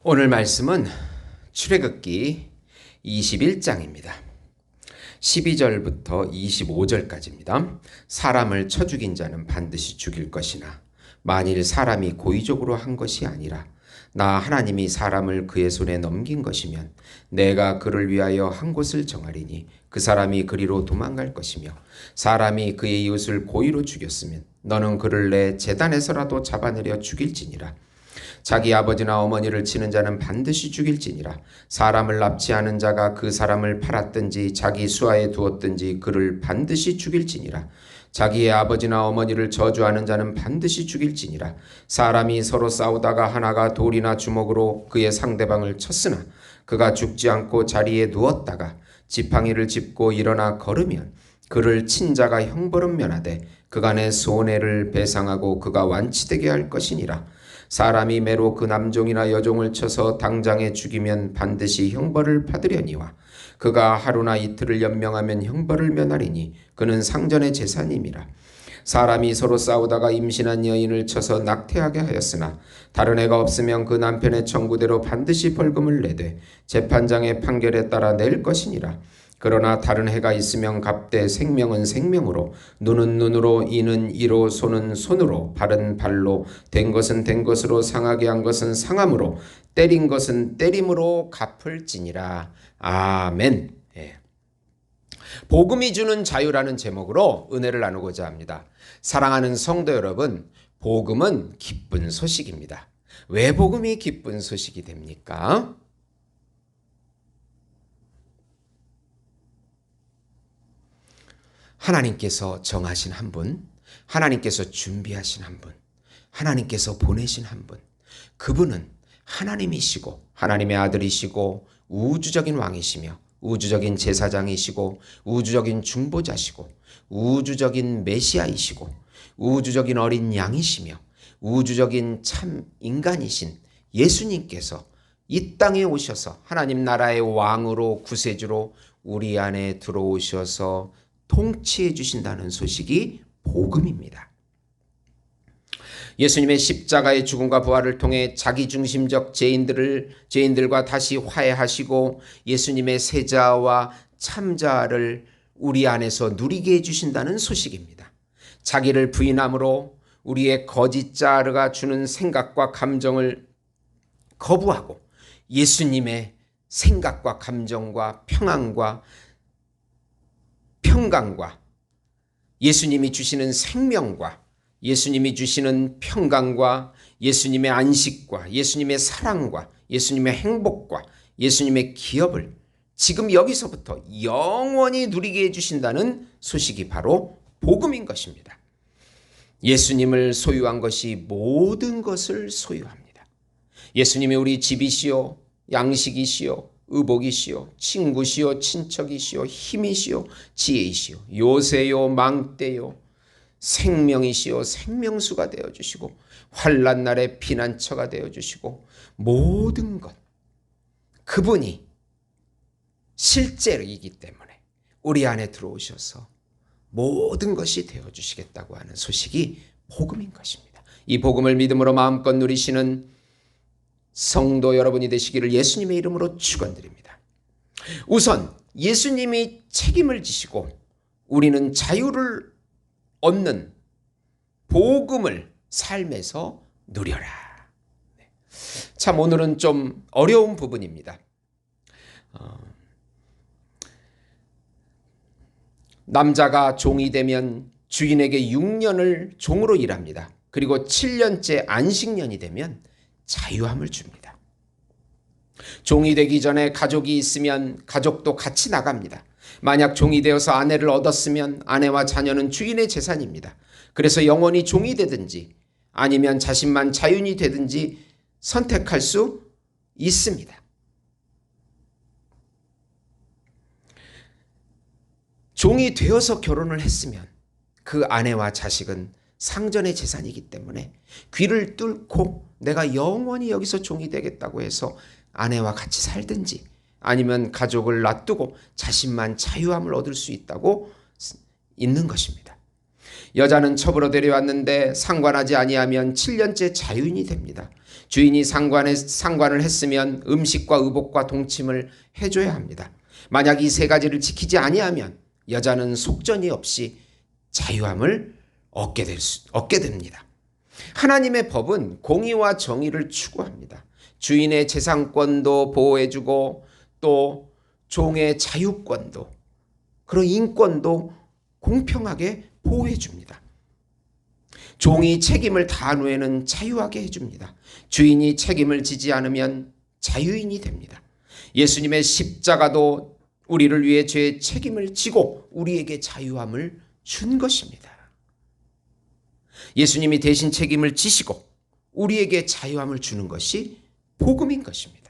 오늘 말씀은 출애굽기 21장입니다. 12절부터 25절까지입니다. 사람을 쳐 죽인 자는 반드시 죽일 것이나 만일 사람이 고의적으로 한 것이 아니라 나 하나님이 사람을 그의 손에 넘긴 것이면 내가 그를 위하여 한 곳을 정하리니 그 사람이 그리로 도망갈 것이며 사람이 그의 이웃을 고의로 죽였으면 너는 그를 내 제단에서라도 잡아내려 죽일지니라. 자기 아버지나 어머니를 치는 자는 반드시 죽일지니라. 사람을 납치하는 자가 그 사람을 팔았든지 자기 수하에 두었든지 그를 반드시 죽일지니라. 자기의 아버지나 어머니를 저주하는 자는 반드시 죽일지니라. 사람이 서로 싸우다가 하나가 돌이나 주먹으로 그의 상대방을 쳤으나 그가 죽지 않고 자리에 누웠다가 지팡이를 짚고 일어나 걸으면 그를 친 자가 형벌은 면하되 그간의 손해를 배상하고 그가 완치되게 할 것이니라. 사람이 매로 그 남종이나 여종을 쳐서 당장에 죽이면 반드시 형벌을 받으려니와 그가 하루나 이틀을 연명하면 형벌을 면하리니 그는 상전의 재산임이라. 사람이 서로 싸우다가 임신한 여인을 쳐서 낙태하게 하였으나 다른 애가 없으면 그 남편의 청구대로 반드시 벌금을 내되 재판장의 판결에 따라 낼 것이니라. 그러나 다른 해가 있으면 값되 생명은 생명으로 눈은 눈으로 이는 이로 손은 손으로 발은 발로 된 것은 된 것으로 상하게 한 것은 상함으로 때린 것은 때림으로 갚을지니라. 아멘. 복음이 주는 자유라는 제목으로 은혜를 나누고자 합니다. 사랑하는 성도 여러분, 복음은 기쁜 소식입니다. 왜 복음이 기쁜 소식이 됩니까? 하나님께서 정하신 한 분, 하나님께서 준비하신 한 분, 하나님께서 보내신 한 분, 그분은 하나님이시고 하나님의 아들이시고 우주적인 왕이시며 우주적인 제사장이시고 우주적인 중보자시고 우주적인 메시아이시고 우주적인 어린 양이시며 우주적인 참 인간이신 예수님께서 이 땅에 오셔서 하나님 나라의 왕으로 구세주로 우리 안에 들어오셔서 통치해 주신다는 소식이 복음입니다. 예수님의 십자가의 죽음과 부활을 통해 자기중심적 죄인들과 다시 화해하시고 예수님의 세자와 참자를 우리 안에서 누리게 해주신다는 소식입니다. 자기를 부인함으로 우리의 거짓 자아가 주는 생각과 감정을 거부하고 예수님의 생각과 감정과 평안과 평강과 예수님이 주시는 생명과 예수님이 주시는 평강과 예수님의 안식과 예수님의 사랑과 예수님의 행복과 예수님의 기업을 지금 여기서부터 영원히 누리게 해주신다는 소식이 바로 복음인 것입니다. 예수님을 소유한 것이 모든 것을 소유합니다. 예수님이 우리 집이시요 양식이시요 의복이시요 친구시요 친척이시요 힘이시요 지혜이시요 요새요 망대요 생명이시요 생명수가 되어주시고 환난 날의 피난처가 되어주시고 모든 것 그분이 실제이기 때문에 우리 안에 들어오셔서 모든 것이 되어주시겠다고 하는 소식이 복음인 것입니다. 이 복음을 믿음으로 마음껏 누리시는 성도 여러분이 되시기를 예수님의 이름으로 축원드립니다. 우선 예수님이 책임을 지시고 우리는 자유를 얻는 복음을 삶에서 누려라. 참 오늘은 좀 어려운 부분입니다. 남자가 종이 되면 주인에게 6년을 종으로 일합니다. 그리고 7년째 안식년이 되면 자유함을 줍니다. 종이 되기 전에 가족이 있으면 가족도 같이 나갑니다. 만약 종이 되어서 아내를 얻었으면 아내와 자녀는 주인의 재산입니다. 그래서 영원히 종이 되든지 아니면 자신만 자유인이 되든지 선택할 수 있습니다. 종이 되어서 결혼을 했으면 그 아내와 자식은 상전의 재산이기 때문에 귀를 뚫고 내가 영원히 여기서 종이 되겠다고 해서 아내와 같이 살든지 아니면 가족을 놔두고 자신만 자유함을 얻을 수 있다고 있는 것입니다. 여자는 첩으로 데려왔는데 상관하지 아니하면 7년째 자유인이 됩니다. 주인이 상관을 했으면 음식과 의복과 동침을 해줘야 합니다. 만약 이 세 가지를 지키지 아니하면 여자는 속전이 없이 자유함을 얻게 됩니다. 하나님의 법은 공의와 정의를 추구합니다. 주인의 재산권도 보호해주고 또 종의 자유권도 그런 인권도 공평하게 보호해줍니다. 종이 책임을 다한 후에는 자유하게 해줍니다. 주인이 책임을 지지 않으면 자유인이 됩니다. 예수님의 십자가도 우리를 위해 죄의 책임을 지고 우리에게 자유함을 준 것입니다. 예수님이 대신 책임을 지시고 우리에게 자유함을 주는 것이 복음인 것입니다.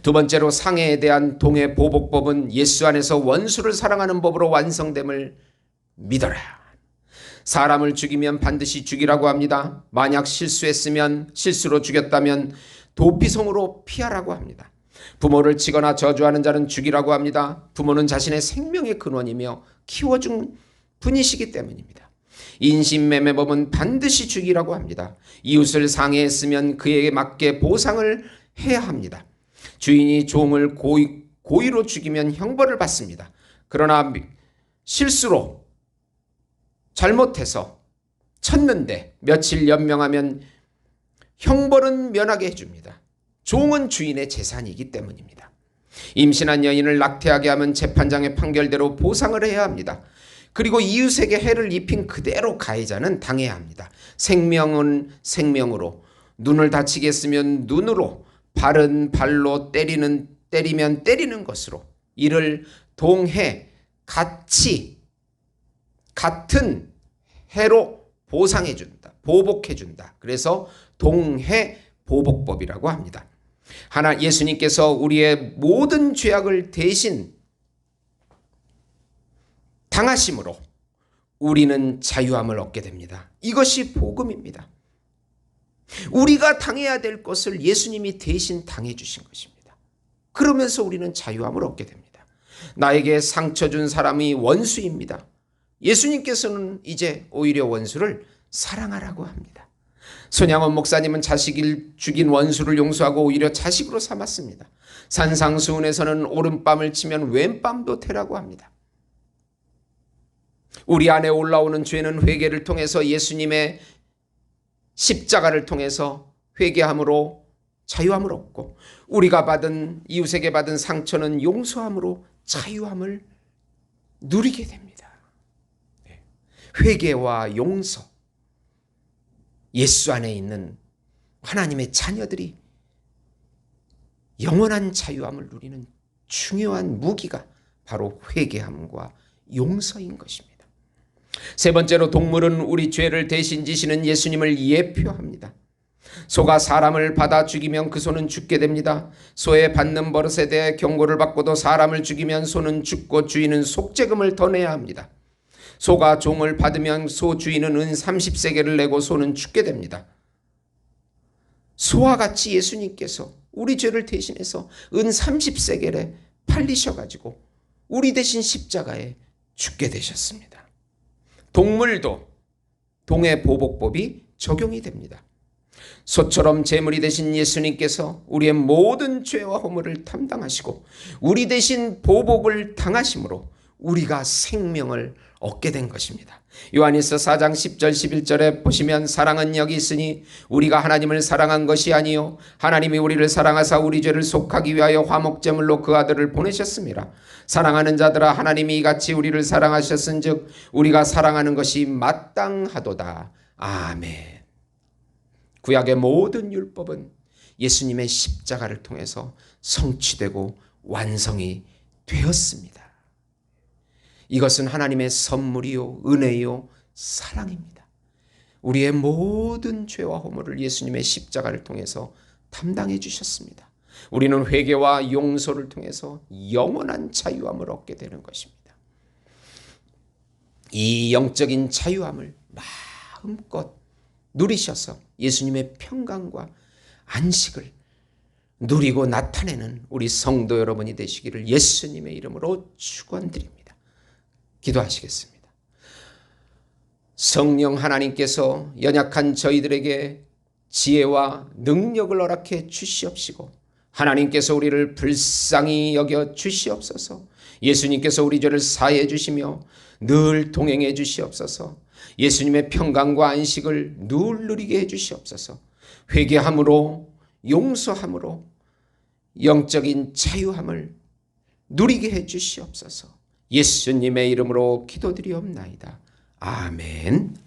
두 번째로 상해에 대한 동해 보복법은 예수 안에서 원수를 사랑하는 법으로 완성됨을 믿어라. 사람을 죽이면 반드시 죽이라고 합니다. 만약 실수로 죽였다면 도피성으로 피하라고 합니다. 부모를 치거나 저주하는 자는 죽이라고 합니다. 부모는 자신의 생명의 근원이며 키워준 분이시기 때문입니다. 인신매매법은 반드시 죽이라고 합니다. 이웃을 상해했으면 그에게 맞게 보상을 해야 합니다. 주인이 종을 고의로 죽이면 형벌을 받습니다. 그러나 실수로 잘못해서 쳤는데 며칠 연명하면 형벌은 면하게 해줍니다. 종은 주인의 재산이기 때문입니다. 임신한 여인을 낙태하게 하면 재판장의 판결대로 보상을 해야 합니다. 그리고 이웃에게 해를 입힌 그대로 가해자는 당해야 합니다. 생명은 생명으로, 눈을 다치게 했으면 눈으로, 발은 발로 때리면 때리는 것으로 이를 동해 같은 해로 보상해준다. 보복해준다. 그래서 동해보복법이라고 합니다. 예수님께서 우리의 모든 죄악을 대신 당하심으로 우리는 자유함을 얻게 됩니다. 이것이 복음입니다. 우리가 당해야 될 것을 예수님이 대신 당해주신 것입니다. 그러면서 우리는 자유함을 얻게 됩니다. 나에게 상처 준 사람이 원수입니다. 예수님께서는 이제 오히려 원수를 사랑하라고 합니다. 손양원 목사님은 자식을 죽인 원수를 용서하고 오히려 자식으로 삼았습니다. 산상수훈에서는 오른밤을 치면 왼밤도 태라고 합니다. 우리 안에 올라오는 죄는 회개를 통해서 예수님의 십자가를 통해서 회개함으로 자유함을 얻고 우리가 이웃에게 받은 상처는 용서함으로 자유함을 누리게 됩니다. 회개와 용서, 예수 안에 있는 하나님의 자녀들이 영원한 자유함을 누리는 중요한 무기가 바로 회개함과 용서인 것입니다. 세 번째로 동물은 우리 죄를 대신 지시는 예수님을 예표합니다. 소가 사람을 받아 죽이면 그 소는 죽게 됩니다. 소의 받는 버릇에 대해 경고를 받고도 사람을 죽이면 소는 죽고 주인은 속죄금을 더 내야 합니다. 소가 종을 받으면 소 주인은 은 30세겔을 내고 소는 죽게 됩니다. 소와 같이 예수님께서 우리 죄를 대신해서 은 30세겔에 팔리셔가지고 우리 대신 십자가에 죽게 되셨습니다. 동물도 동해보복법이 적용이 됩니다. 소처럼 제물이 되신 예수님께서 우리의 모든 죄와 허물을 담당하시고 우리 대신 보복을 당하심으로 우리가 생명을 얻게 된 것입니다. 요한일서 4장 10절 11절에 보시면 사랑은 여기 있으니 우리가 하나님을 사랑한 것이 아니요 하나님이 우리를 사랑하사 우리 죄를 속하기 위하여 화목제물로 그 아들을 보내셨습니다. 사랑하는 자들아 하나님이 이같이 우리를 사랑하셨은즉 우리가 사랑하는 것이 마땅하도다. 아멘. 구약의 모든 율법은 예수님의 십자가를 통해서 성취되고 완성이 되었습니다. 이것은 하나님의 선물이요 은혜요 사랑입니다. 우리의 모든 죄와 허물을 예수님의 십자가를 통해서 담당해 주셨습니다. 우리는 회개와 용서를 통해서 영원한 자유함을 얻게 되는 것입니다. 이 영적인 자유함을 마음껏 누리셔서 예수님의 평강과 안식을 누리고 나타내는 우리 성도 여러분이 되시기를 예수님의 이름으로 축원드립니다. 기도하시겠습니다. 성령 하나님께서 연약한 저희들에게 지혜와 능력을 허락해 주시옵시고 하나님께서 우리를 불쌍히 여겨 주시옵소서. 예수님께서 우리 죄를 사해 주시며 늘 동행해 주시옵소서. 예수님의 평강과 안식을 늘 누리게 해 주시옵소서. 회개함으로 용서함으로 영적인 자유함을 누리게 해 주시옵소서. 예수님의 이름으로 기도드리옵나이다. 아멘.